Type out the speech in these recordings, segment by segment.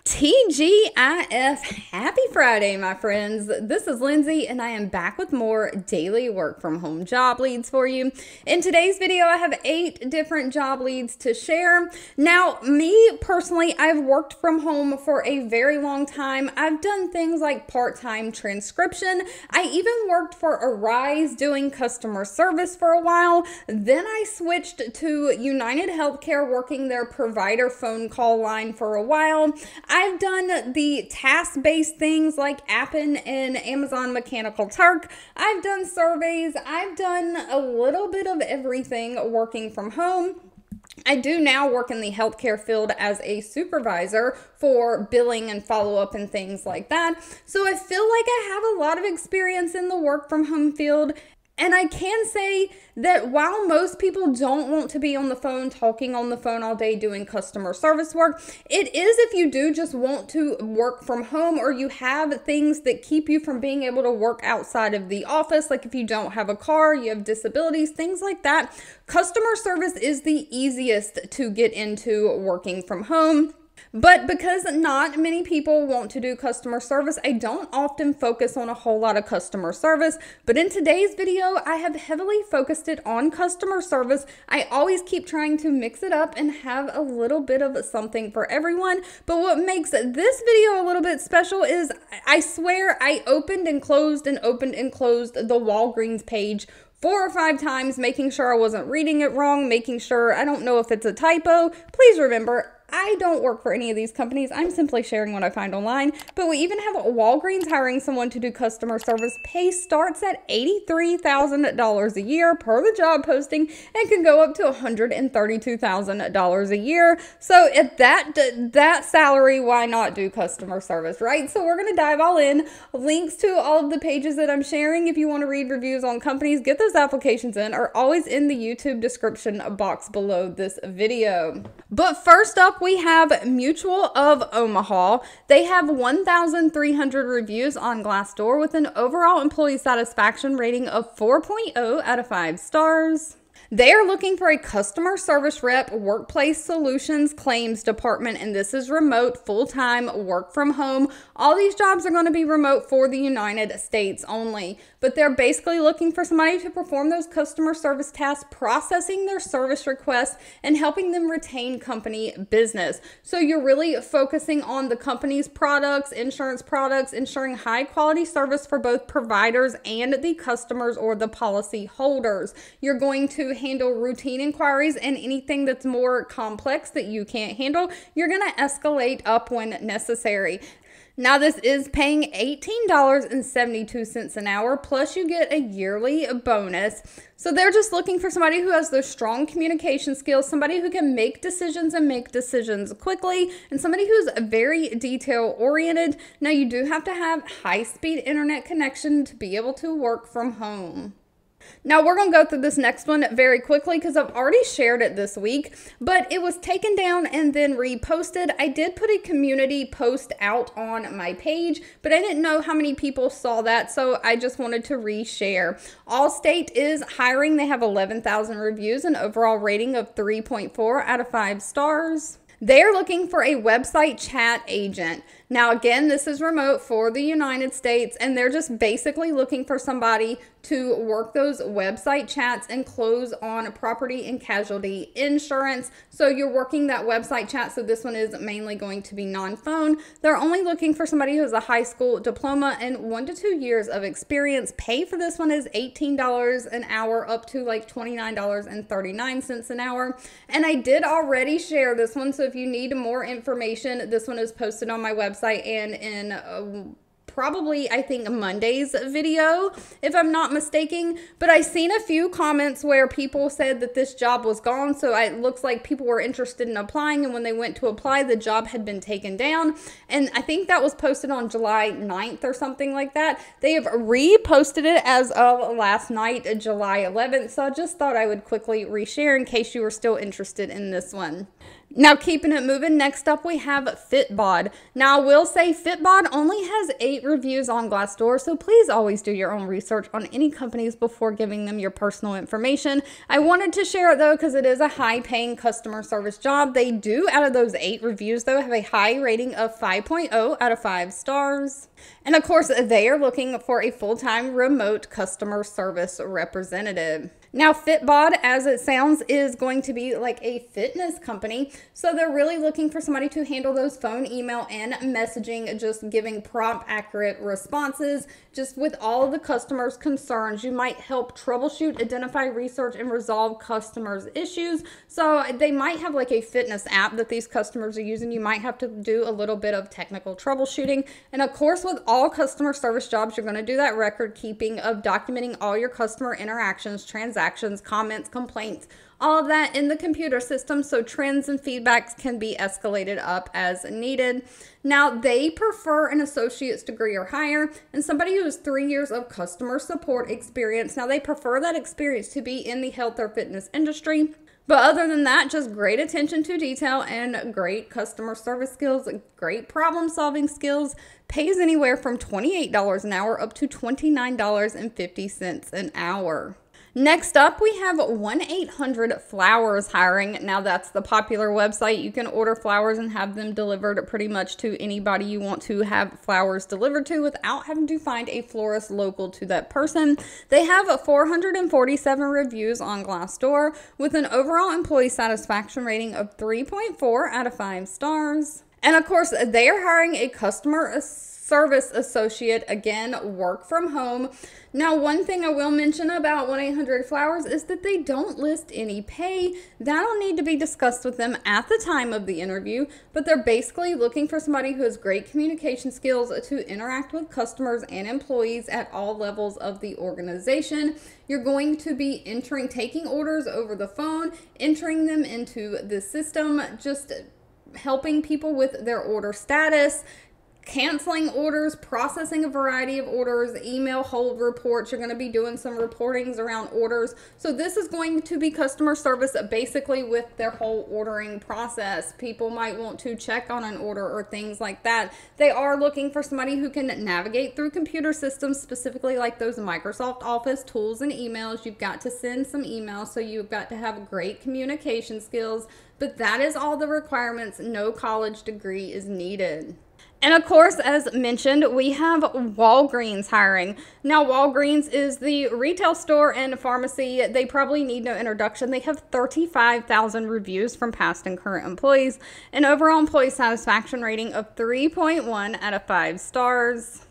TGIF, happy Friday, my friends. This is Lindsay, and I am back with more daily work from home job leads for you. In today's video, I have 8 different job leads to share. Now, me personally, I've worked from home for a very long time. I've done things like part-time transcription. I even worked for Arise doing customer service for a while. Then I switched to United Healthcare working their provider phone call line for a while. I've done the task-based things like Appen and Amazon Mechanical Turk. I've done surveys. I've done a little bit of everything working from home. I do now work in the healthcare field as a supervisor for billing and follow-up and things like that. So I feel like I have a lot of experience in the work from home field. And I can say that while most people don't want to be on the phone, talking on the phone all day doing customer service work, it is if you do just want to work from home or you have things that keep you from being able to work outside of the office, like if you don't have a car, you have disabilities, things like that. Customer service is the easiest to get into working from home. But because not many people want to do customer service, I don't often focus on a whole lot of customer service. But in today's video, I have heavily focused it on customer service. I always keep trying to mix it up and have a little bit of something for everyone. But what makes this video a little bit special is I swear I opened and closed the Walgreens page 4 or 5 times, making sure I wasn't reading it wrong, making sure I don't know if it's a typo. Please remember, I don't work for any of these companies. I'm simply sharing what I find online. But we even have Walgreens hiring someone to do customer service. Pay starts at $83,000 a year per the job posting and can go up to $132,000 a year. So at that salary, why not do customer service, right? So we're going to dive all in. Links to all of the pages that I'm sharing, if you want to read reviews on companies, get those applications in, are always in the YouTube description box below this video. But first up, we have Mutual of Omaha. They have 1,300 reviews on Glassdoor with an overall employee satisfaction rating of 4.0 out of 5 stars. They are looking for a customer service rep, workplace solutions claims department, and this is remote, full-time, work from home. All these jobs are going to be remote for the United States only, but they're basically looking for somebody to perform those customer service tasks, processing their service requests, and helping them retain company business. So you're really focusing on the company's products, ensuring high quality service for both providers and the customers or the policy holders. You're going to handle routine inquiries, and anything that's more complex that you can't handle, you're going to escalate up when necessary. Now, this is paying $18.72 an hour, plus you get a yearly bonus. So they're just looking for somebody who has those strong communication skills, somebody who can make decisions and make decisions quickly, and somebody who's very detail-oriented. Now, you do have to have high-speed internet connection to be able to work from home. Now, we're going to go through this next one very quickly because I've already shared it this week, but it was taken down and then reposted. I did put a community post out on my page, but I didn't know how many people saw that, so I just wanted to reshare. Allstate is hiring. They have 11,000 reviews, an overall rating of 3.4 out of 5 stars. They're looking for a website chat agent. Now, again, this is remote for the United States, and they're just basically looking for somebody to work those website chats and close on property and casualty insurance. So you're working that website chat. So this one is mainly going to be non-phone. They're only looking for somebody who has a high school diploma and 1 to 2 years of experience. Pay for this one is $18 an hour up to like $29.39 an hour. And I did already share this one. So if you need more information, this one is posted on my website and in probably, I think, Monday's video, if I'm not mistaken. But I seen a few comments where people said that this job was gone, so it looks like people were interested in applying, and when they went to apply, the job had been taken down. And I think that was posted on July 9th or something like that. They have reposted it as of last night, July 11th, so I just thought I would quickly reshare in case you were still interested in this one. Now, keeping it moving, next up we have Fitbod. Now, I will say Fitbod only has 8 reviews on Glassdoor, so please always do your own research on any companies before giving them your personal information. I wanted to share it though because it is a high-paying customer service job. They do, out of those 8 reviews though, have a high rating of 5.0 out of 5 stars. And of course, they are looking for a full-time remote customer service representative. Now, Fitbod, as it sounds, is going to be like a fitness company. So they're really looking for somebody to handle those phone, email, and messaging, just giving prompt, accurate responses, just with all the customers' concerns. You might help troubleshoot, identify, research, and resolve customers' issues. So they might have like a fitness app that these customers are using. You might have to do a little bit of technical troubleshooting. And of course, with all customer service jobs, you're going to do that record keeping of documenting all your customer interactions, transactions, comments, complaints, all of that in the computer system, so trends and feedbacks can be escalated up as needed. Now, they prefer an associate's degree or higher and somebody who has 3 years of customer support experience. Now, they prefer that experience to be in the health or fitness industry. But other than that, just great attention to detail and great customer service skills, great problem solving skills. Pays anywhere from $28 an hour up to $29.50 an hour. Next up, we have 1-800-Flowers hiring. Now, that's the popular website. You can order flowers and have them delivered pretty much to anybody you want to have flowers delivered to without having to find a florist local to that person. They have 447 reviews on Glassdoor with an overall employee satisfaction rating of 3.4 out of 5 stars. And of course, they are hiring a customer service associate, again, work from home. Now, one thing I will mention about 1-800-Flowers is that they don't list any pay. That'll need to be discussed with them at the time of the interview, but they're basically looking for somebody who has great communication skills to interact with customers and employees at all levels of the organization. You're going to be taking orders over the phone, entering them into the system, just helping people with their order status, canceling orders, processing a variety of orders, email hold reports. You're going to be doing some reportings around orders. So this is going to be customer service basically with their whole ordering process. People might want to check on an order or things like that. They are looking for somebody who can navigate through computer systems, specifically like those Microsoft Office tools and emails. You've got to send some emails, so you've got to have great communication skills. But that is all the requirements. No college degree is needed. And of course, as mentioned, we have Walgreens hiring. Now, Walgreens is the retail store and pharmacy. They probably need no introduction. They have 35,000 reviews from past and current employees, an overall employee satisfaction rating of 3.1 out of 5 stars.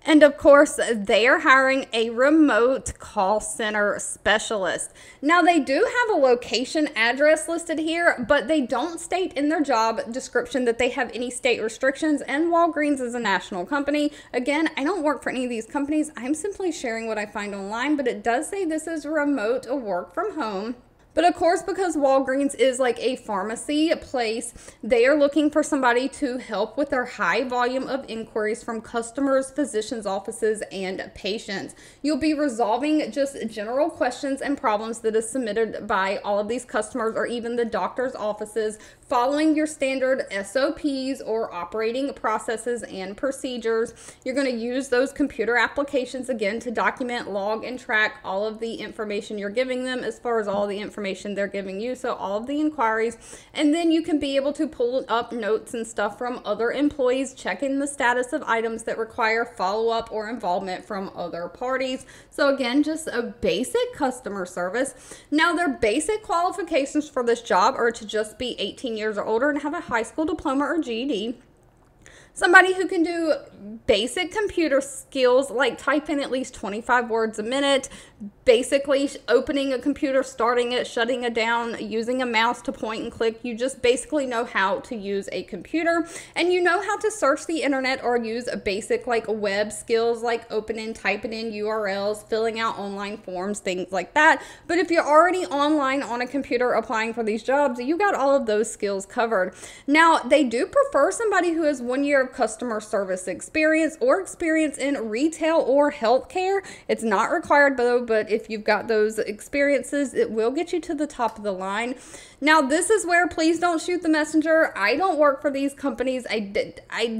And of course, they are hiring a remote call center specialist. Now, they do have a location address listed here, but they don't state in their job description that they have any state restrictions, and Walgreens is a national company. Again, I don't work for any of these companies. I'm simply sharing what I find online, but it does say this is remote work from home. But of course, because Walgreens is like a pharmacy place, they are looking for somebody to help with their high volume of inquiries from customers, physicians' offices, and patients. You'll be resolving just general questions and problems that is submitted by all of these customers or even the doctor's offices, following your standard SOPs or operating processes and procedures. You're going to use those computer applications again to document, log, and track all of the information you're giving them as far as all the information they're giving you, so all of the inquiries. And then you can be able to pull up notes and stuff from other employees, checking the status of items that require follow-up or involvement from other parties. So again, just a basic customer service. Now, their basic qualifications for this job are to just be 18 years or older and have a high school diploma or GED. Somebody who can do basic computer skills like typing at least 25 words a minute, basically opening a computer, starting it, shutting it down, using a mouse to point and click. You just basically know how to use a computer, and you know how to search the internet or use a basic like web skills like opening, typing in URLs, filling out online forms, things like that. But if you're already online on a computer applying for these jobs, you got all of those skills covered. Now, they do prefer somebody who has 1 year of customer service experience or experience in retail or healthcare. It's not required though, but if you've got those experiences, it will get you to the top of the line. Now, this is where please don't shoot the messenger. I don't work for these companies. I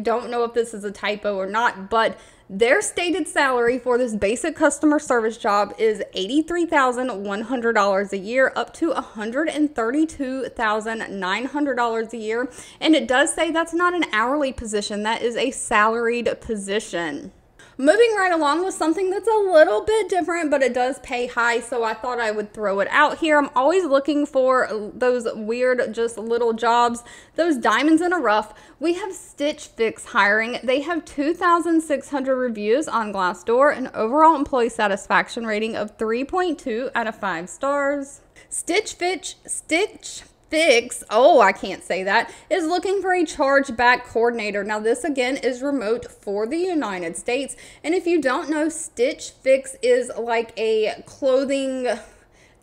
don't know if this is a typo or not, but their stated salary for this basic customer service job is $83,100 a year up to $132,900 a year. And it does say that's not an hourly position. That is a salaried position. Moving right along with something that's a little bit different, but it does pay high, so I thought I would throw it out here. I'm always looking for those weird, just little jobs, those diamonds in a rough. We have Stitch Fix hiring. They have 2,600 reviews on Glassdoor, an overall employee satisfaction rating of 3.2 out of 5 stars. Stitch Fix, I can't say that, is looking for a chargeback coordinator. Now, this again is remote for the United States. And if you don't know, Stitch Fix is like a clothing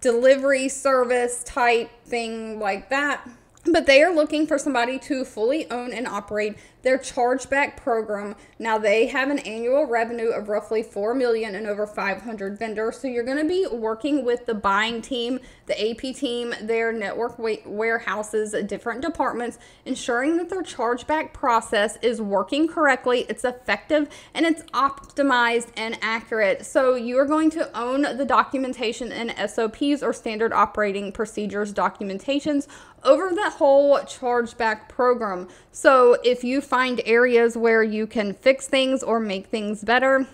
delivery service type thing like that. But they are looking for somebody to fully own and operate their chargeback program. Now, they have an annual revenue of roughly $4 million and over 500 vendors. So you're going to be working with the buying team, the AP team, their network warehouses, different departments, ensuring that their chargeback process is working correctly, it's effective, and it's optimized and accurate. So you are going to own the documentation and SOPs, or standard operating procedures documentations, over the whole chargeback program. So if you find areas where you can fix things or make things better,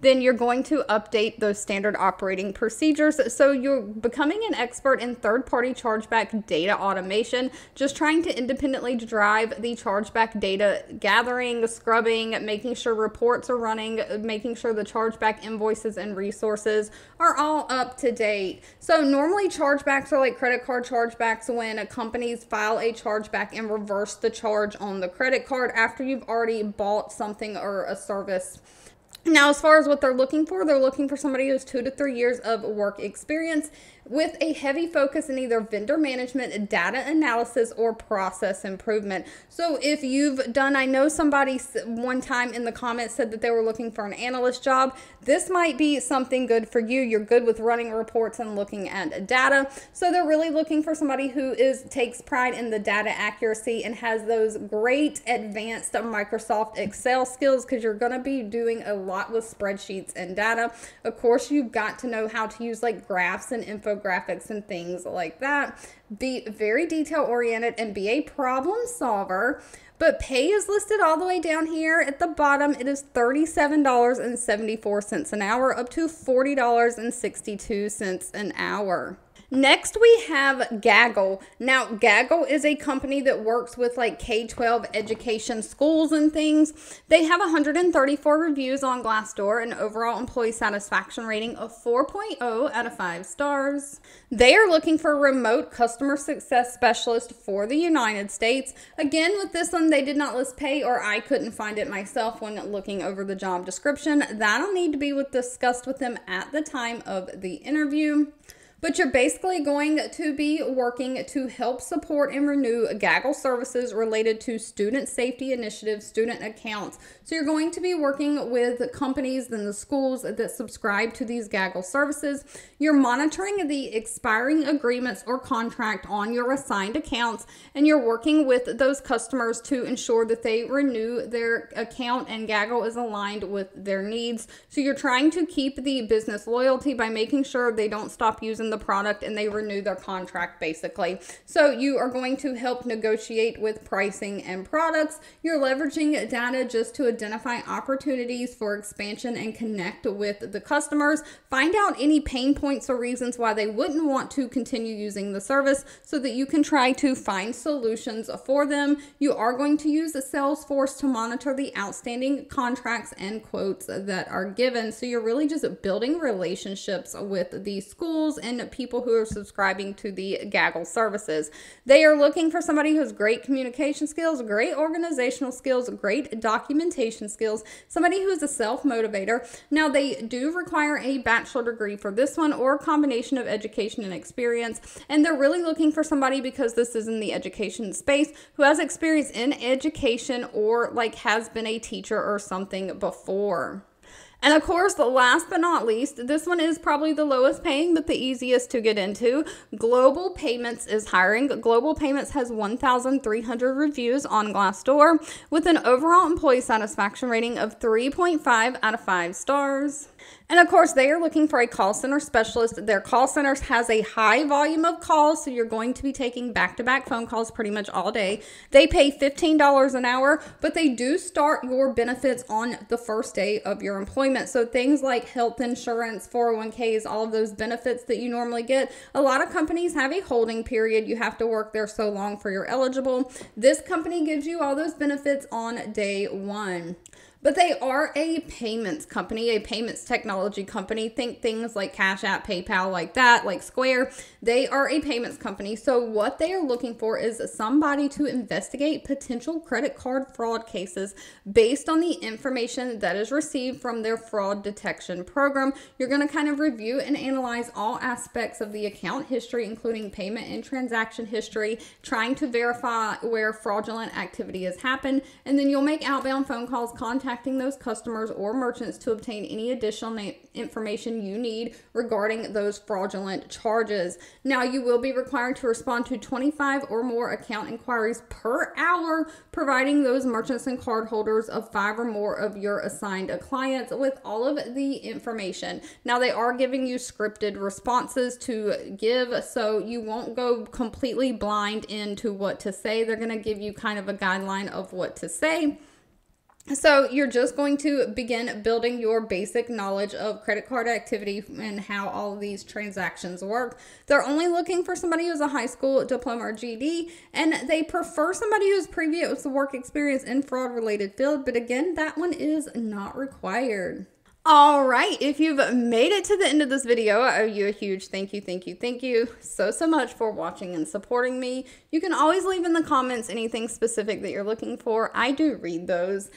then you're going to update those standard operating procedures. So you're becoming an expert in third-party chargeback data automation, just trying to independently drive the chargeback data gathering, scrubbing, making sure reports are running, making sure the chargeback invoices and resources are all up to date. So normally chargebacks are like credit card chargebacks, when companies file a chargeback and reverse the charge on the credit card after you've already bought something or a service. Now, as far as what they're looking for somebody who has 2 to 3 years of work experience with a heavy focus in either vendor management, data analysis, or process improvement. So if you've done, I know somebody one time in the comments said that they were looking for an analyst job. This might be something good for you. You're good with running reports and looking at data. So they're really looking for somebody who takes pride in the data accuracy and has those great advanced Microsoft Excel skills, because you're going to be doing a lot with spreadsheets and data. Of course, you've got to know how to use like graphs and infographics and things like that. Be very detail oriented and be a problem solver. But pay is listed all the way down here at the bottom. It is $37.74 an hour up to $40.62 an hour. Next, we have Gaggle. Now, Gaggle is a company that works with like K-12 education schools and things. They have 134 reviews on Glassdoor, an overall employee satisfaction rating of 4.0 out of 5 stars. They are looking for a remote customer success specialist for the United States. Again, with this one, they did not list pay, or I couldn't find it myself when looking over the job description. That'll need to be discussed with them at the time of the interview. But you're basically going to be working to help support and renew Gaggle services related to student safety initiatives, student accounts. So you're going to be working with companies and the schools that subscribe to these Gaggle services. You're monitoring the expiring agreements or contract on your assigned accounts, and you're working with those customers to ensure that they renew their account and Gaggle is aligned with their needs. So you're trying to keep the business loyalty by making sure they don't stop using the product and they renew their contract, basically. So you are going to help negotiate with pricing and products. You're leveraging data just to identify opportunities for expansion and connect with the customers. Find out any pain points or reasons why they wouldn't want to continue using the service so that you can try to find solutions for them. You are going to use Salesforce to monitor the outstanding contracts and quotes that are given. So you're really just building relationships with the schools and people who are subscribing to the Gaggle services. They are looking for somebody who has great communication skills, great organizational skills, great documentation skills, somebody who is a self-motivator. Now, they do require a bachelor degree for this one, or a combination of education and experience. And they're really looking for somebody, because this is in the education space, who has experience in education or like has been a teacher or something before. And of course, last but not least, this one is probably the lowest paying, but the easiest to get into. Global Payments is hiring. Global Payments has 1,300 reviews on Glassdoor with an overall employee satisfaction rating of 3.5 out of 5 stars. And of course, they are looking for a call center specialist. Their call centers has a high volume of calls, so you're going to be taking back-to-back phone calls pretty much all day. They pay $15 an hour, but they do start your benefits on the first day of your employment. So things like health insurance, 401ks, all of those benefits that you normally get. A lot of companies have a holding period. You have to work there so long for you're eligible. This company gives you all those benefits on day one. But they are a payments company, a payments technology company. Think things like Cash App, PayPal, like that, like Square. They are a payments company. So what they are looking for is somebody to investigate potential credit card fraud cases based on the information that is received from their fraud detection program. You're going to kind of review and analyze all aspects of the account history, including payment and transaction history, trying to verify where fraudulent activity has happened. And then you'll make outbound phone calls, contacting those customers or merchants to obtain any additional information you need regarding those fraudulent charges. Now, you will be required to respond to 25 or more account inquiries per hour, providing those merchants and cardholders of 5 or more of your assigned clients with all of the information. Now, they are giving you scripted responses to give, so you won't go completely blind into what to say. They're going to give you kind of a guideline of what to say. So you're just going to begin building your basic knowledge of credit card activity and how all of these transactions work. They're only looking for somebody who's a high school diploma or GED, and they prefer somebody who's previous work experience in fraud-related field. But again, that one is not required. All right, if you've made it to the end of this video, I owe you a huge thank you so much for watching and supporting me. You can always leave in the comments anything specific that you're looking for. I do read those.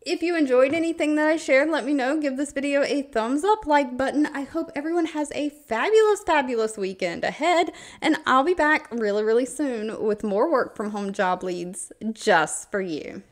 If you enjoyed anything that I shared, let me know. Give this video a thumbs up, like button. I hope everyone has a fabulous weekend ahead, and I'll be back really soon with more work from home job leads just for you.